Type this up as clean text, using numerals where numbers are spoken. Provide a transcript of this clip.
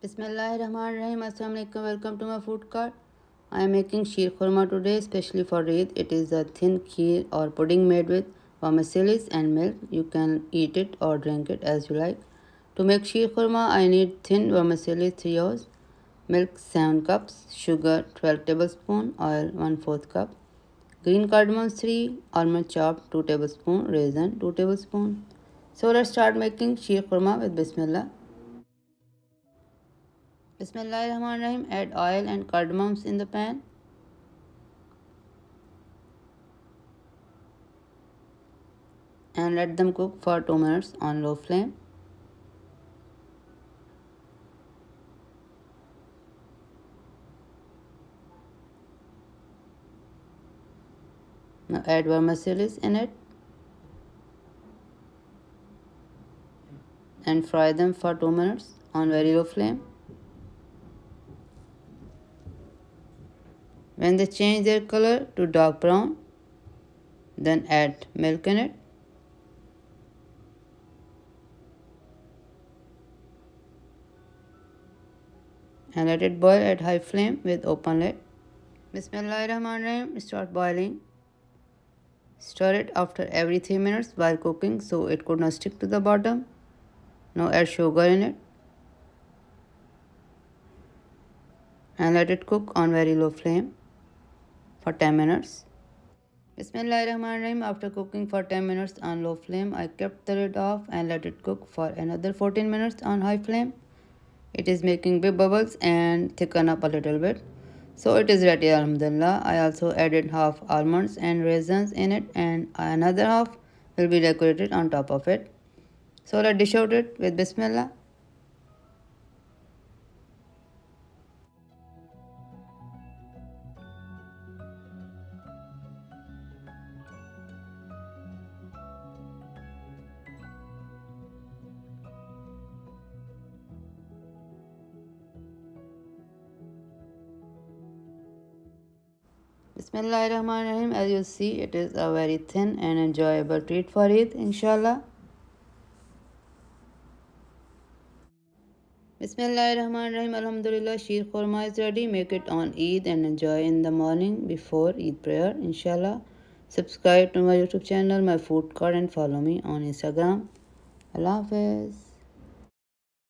Bismillahirrahmanirrahim. Assalamu alaikum. Welcome to my food cart. I am making sheer khurma today, especially for Eid. It is a thin kheer or pudding made with vermicelli and milk. You can eat it or drink it as you like. To make sheer khurma, I need thin vermicelli 3 ounces, milk 7 cups, sugar 12 tablespoons, oil 1/4 cup, green cardamoms 3, almond chopped 2 tablespoons, raisin 2 tablespoons. So let's start making sheer khurma with Bismillah. Bismillahirrahmanirrahim. Add oil and cardamoms in the pan. And let them cook for 2 minutes on low flame. Now add vermicelli in it and fry them for 2 minutes on very low flame. When they change their color to dark brown, then add milk in it. And let it boil at high flame with open lid. Bismillahirrahmanirrahim. Start boiling. Stir it after every 3 minutes while cooking so it could not stick to the bottom. Now add sugar in it and let it cook on very low flame for 10 minutes. Bismillahirrahmanirrahim. After cooking for 10 minutes on low flame, I kept the lid off and let it cook for another 14 minutes on high flame. It is making big bubbles and thicken up a little bit. So it is ready, alhamdulillah. I also added half almonds and raisins in it and another half will be decorated on top of it. So let's dish out it with Bismillah. Bismillahirrahmanirrahim. As you see, it is a very thin and enjoyable treat for Eid, inshallah. Bismillahirrahmanirrahim. Alhamdulillah, sheer khurma is ready. Make it on Eid and enjoy in the morning before Eid prayer, inshallah. Subscribe to my YouTube channel, my food cart, and follow me on Instagram. Allah Hafiz.